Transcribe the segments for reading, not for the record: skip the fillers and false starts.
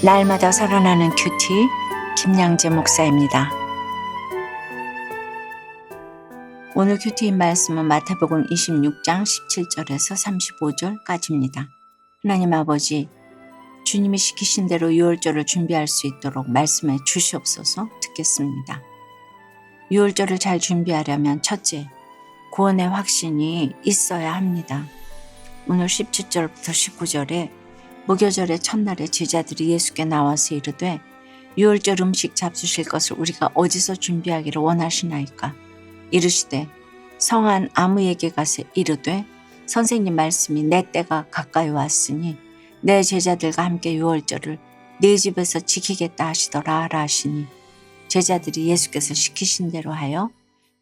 날마다 살아나는 큐티 김양재 목사입니다. 오늘 큐티인 말씀은 마태복음 26장 17절에서 35절까지입니다. 하나님 아버지, 주님이 시키신 대로 유월절을 준비할 수 있도록 말씀해 주시옵소서. 듣겠습니다. 유월절을 잘 준비하려면 첫째, 구원의 확신이 있어야 합니다. 오늘 17절부터 19절에 무교절의 첫날에 제자들이 예수께 나와서 이르되 유월절 음식 잡수실 것을 우리가 어디서 준비하기를 원하시나이까? 이르시되 성한 아무에게 가서 이르되 선생님 말씀이 내 때가 가까이 왔으니 내 제자들과 함께 유월절을 네 집에서 지키겠다 하시더라 하라 하시니 제자들이 예수께서 시키신 대로 하여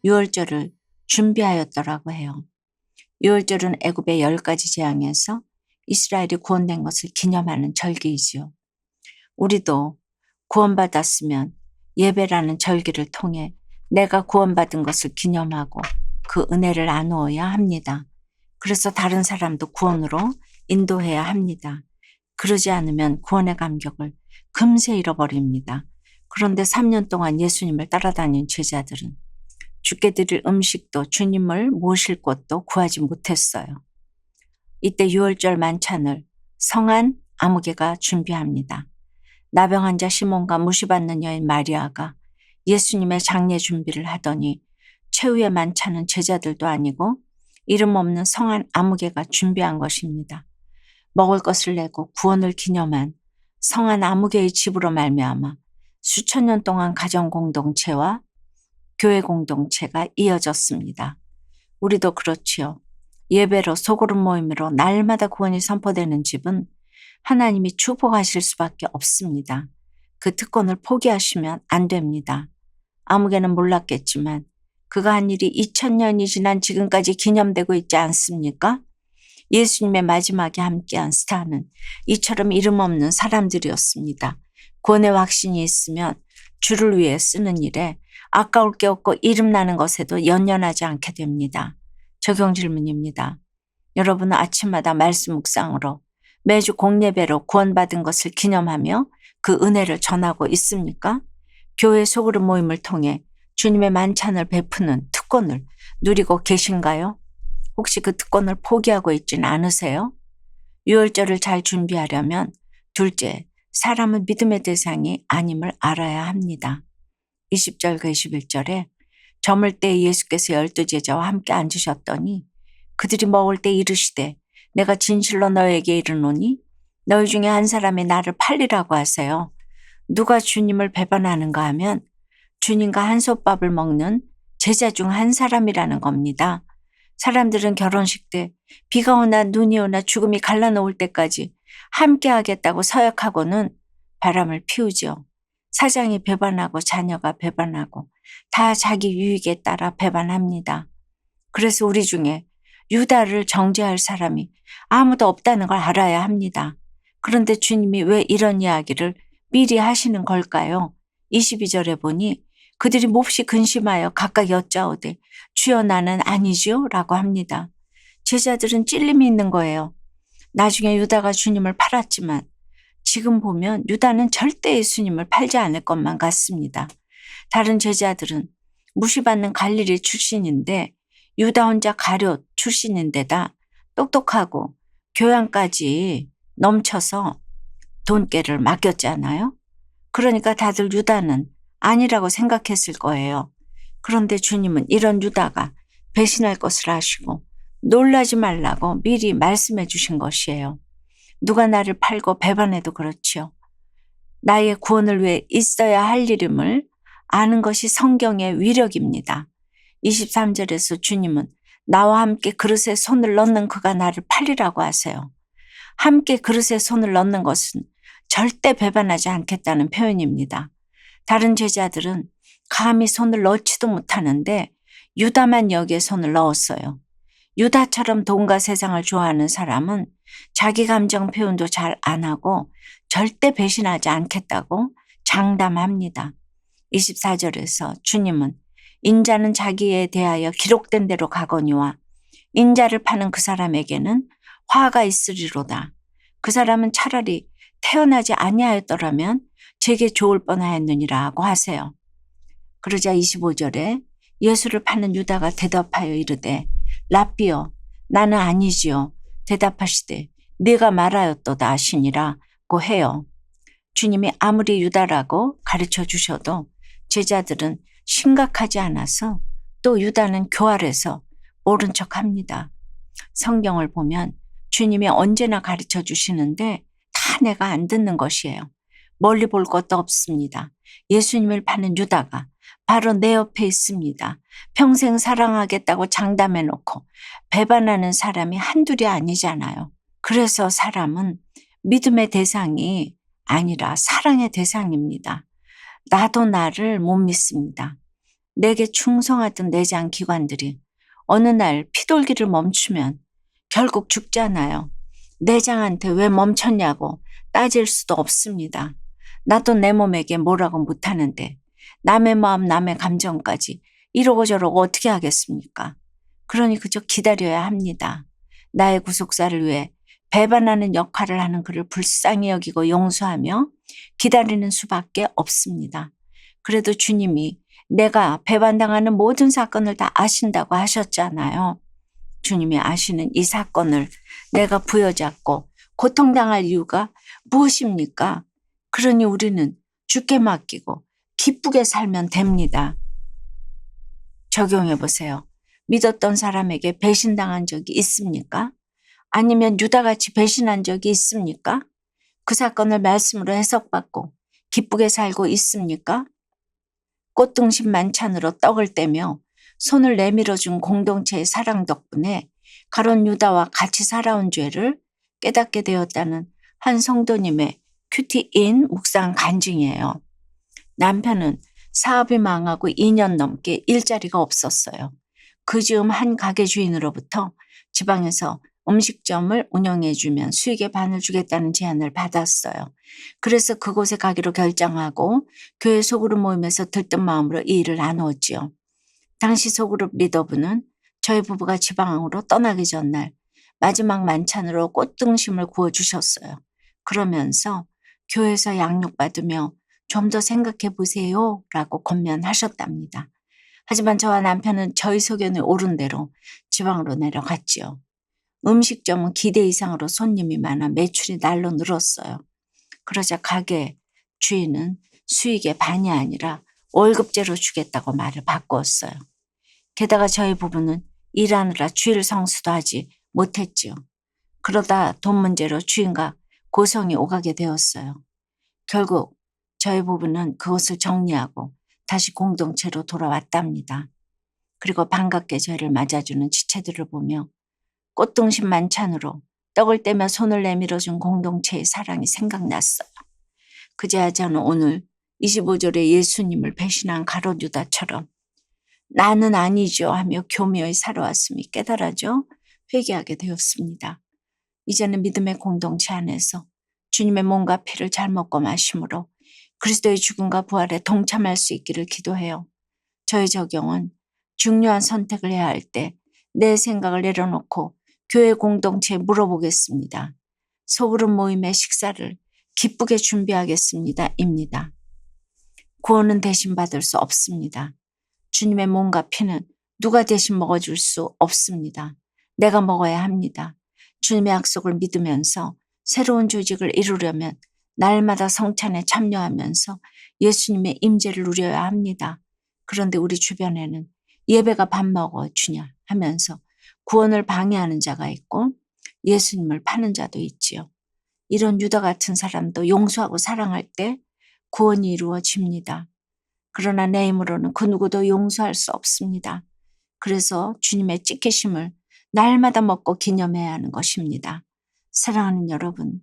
유월절을 준비하였더라고 해요. 유월절은 애굽의 10가지 재앙에서 이스라엘이 구원된 것을 기념하는 절기이지요. 우리도 구원받았으면 예배라는 절기를 통해 내가 구원받은 것을 기념하고 그 은혜를 나누어야 합니다. 그래서 다른 사람도 구원으로 인도해야 합니다. 그러지 않으면 구원의 감격을 금세 잃어버립니다. 그런데 3년 동안 예수님을 따라다닌 제자들은 주께 드릴 음식도 주님을 모실 곳도 구하지 못했어요. 이때 유월절 만찬을 성한 아무개가 준비합니다. 나병 환자 시몬과 무시받는 여인 마리아가 예수님의 장례 준비를 하더니 최후의 만찬은 제자들도 아니고 이름 없는 성한 아무개가 준비한 것입니다. 먹을 것을 내고 구원을 기념한 성한 아무개의 집으로 말미암아 수천 년 동안 가정 공동체와 교회 공동체가 이어졌습니다. 우리도 그렇지요. 예배로 소그룹 모임으로 날마다 구원이 선포되는 집은 하나님이 축복하실 수밖에 없습니다. 그 특권을 포기하시면 안 됩니다. 아무개는 몰랐겠지만 그가 한 일이 2000년이 지난 지금까지 기념되고 있지 않습니까? 예수님의 마지막에 함께한 스타는 이처럼 이름 없는 사람들이었습니다. 구원의 확신이 있으면 주를 위해 쓰는 일에 아까울 게 없고 이름 나는 것에도 연연하지 않게 됩니다. 적용 질문입니다. 여러분은 아침마다 말씀 묵상으로 매주 공예배로 구원받은 것을 기념하며 그 은혜를 전하고 있습니까? 교회 소그룹 모임을 통해 주님의 만찬을 베푸는 특권을 누리고 계신가요? 혹시 그 특권을 포기하고 있지는 않으세요? 유월절을 잘 준비하려면 둘째, 사람은 믿음의 대상이 아님을 알아야 합니다. 20절과 21절에 저물 때 예수께서 12제자와 함께 앉으셨더니 그들이 먹을 때 이르시되 내가 진실로 너에게 이르노니 너희 중에 한 사람이 나를 팔리라고 하세요. 누가 주님을 배반하는가 하면 주님과 한솥밥을 먹는 제자 중 한 사람이라는 겁니다. 사람들은 결혼식 때 비가 오나 눈이 오나 죽음이 갈라놓을 때까지 함께 하겠다고 서약하고는 바람을 피우죠. 사장이 배반하고 자녀가 배반하고 다 자기 유익에 따라 배반합니다. 그래서 우리 중에 유다를 정죄할 사람이 아무도 없다는 걸 알아야 합니다. 그런데 주님이 왜 이런 이야기를 미리 하시는 걸까요? 22절에 보니 그들이 몹시 근심하여 각각 여짜오되 주여 나는 아니지요? 라고 합니다. 제자들은 찔림이 있는 거예요. 나중에 유다가 주님을 팔았지만 지금 보면 유다는 절대 예수님을 팔지 않을 것만 같습니다. 다른 제자들은 무시받는 갈릴리 출신인데 유다 혼자 가룟 출신인데다 똑똑하고 교양까지 넘쳐서 돈깨를 맡겼잖아요. 그러니까 다들 유다는 아니라고 생각했을 거예요. 그런데 주님은 이런 유다가 배신할 것을 아시고 놀라지 말라고 미리 말씀해 주신 것이에요. 누가 나를 팔고 배반해도 그렇지요. 나의 구원을 위해 있어야 할 이름을 아는 것이 성경의 위력입니다. 23절에서 주님은 나와 함께 그릇에 손을 넣는 그가 나를 팔리라고 하세요. 함께 그릇에 손을 넣는 것은 절대 배반하지 않겠다는 표현입니다. 다른 제자들은 감히 손을 넣지도 못하는데 유다만 여기에 손을 넣었어요. 유다처럼 돈과 세상을 좋아하는 사람은 자기 감정 표현도 잘 안 하고 절대 배신하지 않겠다고 장담합니다. 24절에서 주님은 인자는 자기에 대하여 기록된 대로 가거니와 인자를 파는 그 사람에게는 화가 있으리로다. 그 사람은 차라리 태어나지 아니하였더라면 제게 좋을 뻔하였느니라 하세요. 그러자 25절에 예수를 파는 유다가 대답하여 이르되 랍비여 나는 아니지요. 대답하시되 네가 말하였도다 하시니라고 해요. 주님이 아무리 유다라고 가르쳐 주셔도 제자들은 심각하지 않아서 또 유다는 교활해서 모른 척합니다. 성경을 보면 주님이 언제나 가르쳐 주시는데 다 내가 안 듣는 것이에요. 멀리 볼 것도 없습니다. 예수님을 파는 유다가 바로 내 옆에 있습니다. 평생 사랑하겠다고 장담해놓고 배반하는 사람이 한둘이 아니잖아요. 그래서 사람은 믿음의 대상이 아니라 사랑의 대상입니다. 나도 나를 못 믿습니다. 내게 충성하던 내장 기관들이 어느 날 피돌기를 멈추면 결국 죽잖아요. 내장한테 왜 멈췄냐고 따질 수도 없습니다. 나도 내 몸에게 뭐라고 못하는데 남의 마음 남의 감정까지 이러고 저러고 어떻게 하겠습니까? 그러니 그저 기다려야 합니다. 나의 구속사를 위해 배반하는 역할을 하는 그를 불쌍히 여기고 용서하며 기다리는 수밖에 없습니다. 그래도 주님이 내가 배반당하는 모든 사건을 다 아신다고 하셨잖아요. 주님이 아시는 이 사건을 내가 부여잡고 고통당할 이유가 무엇입니까? 그러니 우리는 주께 맡기고 기쁘게 살면 됩니다. 적용해 보세요. 믿었던 사람에게 배신당한 적이 있습니까? 아니면 유다같이 배신한 적이 있습니까? 그 사건을 말씀으로 해석받고 기쁘게 살고 있습니까? 꽃등심 만찬으로 떡을 떼며 손을 내밀어준 공동체의 사랑 덕분에 가론 유다와 같이 살아온 죄를 깨닫게 되었다는 한 성도님의 큐티인 묵상 간증이에요. 남편은 사업이 망하고 2년 넘게 일자리가 없었어요. 그 즈음 한 가게 주인으로부터 지방에서 음식점을 운영해주면 수익의 반을 주겠다는 제안을 받았어요. 그래서 그곳에 가기로 결정하고 교회 소그룹 모임에서 들뜬 마음으로 이 일을 나누었지요. 당시 소그룹 리더분은 저희 부부가 지방으로 떠나기 전날 마지막 만찬으로 꽃등심을 구워주셨어요. 그러면서 교회에서 양육받으며 좀 더 생각해 보세요 라고 권면하셨답니다. 하지만 저와 남편은 저희 소견에 옳은 대로 지방으로 내려갔지요. 음식점은 기대 이상으로 손님이 많아 매출이 날로 늘었어요. 그러자 가게 주인은 수익의 반이 아니라 월급제로 주겠다고 말을 바꾸었어요. 게다가 저희 부부는 일하느라 주일 성수도 하지 못했지요. 그러다 돈 문제로 주인과 고성이 오가게 되었어요. 결국 저희 부부는 그것을 정리하고 다시 공동체로 돌아왔답니다. 그리고 반갑게 저희를 맞아주는 지체들을 보며 꽃등심 만찬으로 떡을 떼며 손을 내밀어준 공동체의 사랑이 생각났어요. 그제야 저는 오늘 25절에 예수님을 배신한 가롯 유다처럼 나는 아니죠 하며 교묘히 살아왔음이 깨달아져 회개하게 되었습니다. 이제는 믿음의 공동체 안에서 주님의 몸과 피를 잘 먹고 마심으로 그리스도의 죽음과 부활에 동참할 수 있기를 기도해요. 저의 적용은 중요한 선택을 해야 할 때 내 생각을 내려놓고 교회 공동체에 물어보겠습니다. 소그룹 모임의 식사를 기쁘게 준비하겠습니다. 입니다. 구원은 대신 받을 수 없습니다. 주님의 몸과 피는 누가 대신 먹어줄 수 없습니다. 내가 먹어야 합니다. 주님의 약속을 믿으면서 새로운 조직을 이루려면 날마다 성찬에 참여하면서 예수님의 임재를 누려야 합니다. 그런데 우리 주변에는 예배가 밥 먹어주냐 하면서 구원을 방해하는 자가 있고 예수님을 파는 자도 있지요. 이런 유다 같은 사람도 용서하고 사랑할 때 구원이 이루어집니다. 그러나 내 힘으로는 그 누구도 용서할 수 없습니다. 그래서 주님의 찢기심을 날마다 먹고 기념해야 하는 것입니다. 사랑하는 여러분,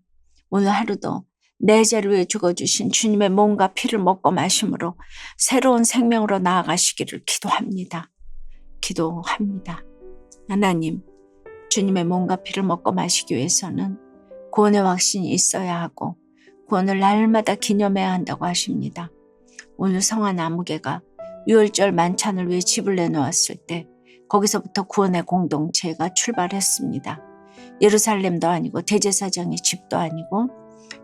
오늘 하루도 내 죄를 위해 죽어주신 주님의 몸과 피를 먹고 마심으로 새로운 생명으로 나아가시기를 기도합니다. 하나님, 주님의 몸과 피를 먹고 마시기 위해서는 구원의 확신이 있어야 하고 구원을 날마다 기념해야 한다고 하십니다. 오늘 성한 아무개가 유월절 만찬을 위해 집을 내놓았을 때 거기서부터 구원의 공동체가 출발했습니다. 예루살렘도 아니고 대제사장의 집도 아니고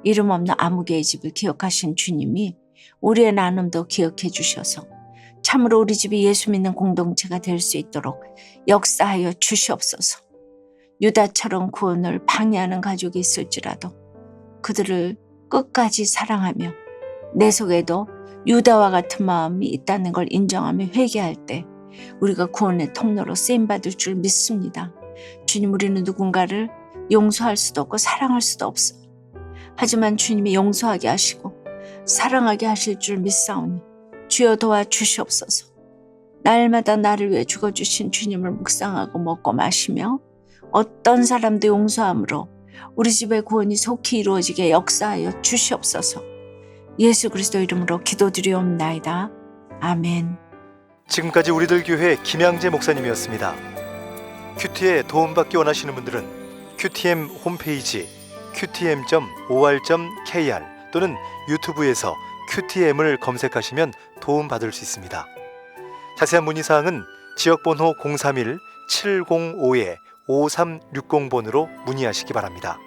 이름 없는 아무개의 집을 기억하신 주님이 우리의 나눔도 기억해 주셔서 참으로 우리 집이 예수 믿는 공동체가 될 수 있도록 역사하여 주시옵소서. 유다처럼 구원을 방해하는 가족이 있을지라도 그들을 끝까지 사랑하며 내 속에도 유다와 같은 마음이 있다는 걸 인정하며 회개할 때 우리가 구원의 통로로 쓰임받을 줄 믿습니다. 주님, 우리는 누군가를 용서할 수도 없고 사랑할 수도 없어요. 하지만 주님이 용서하게 하시고 사랑하게 하실 줄 믿사오니 주여 도와주시옵소서. 날마다 나를 위해 죽어주신 주님을 묵상하고 먹고 마시며 어떤 사람도 용서함으로 우리 집의 구원이 속히 이루어지게 역사하여 주시옵소서. 예수 그리스도 이름으로 기도드리옵나이다. 아멘. 지금까지 우리들 교회 김양재 목사님이었습니다. 큐티에 도움받기 원하시는 분들은 QTM 홈페이지 qtm.or.kr 또는 유튜브에서 QTM을 검색하시면 도움받을 수 있습니다. 자세한 문의사항은 지역번호 031-705-5360번으로 문의하시기 바랍니다.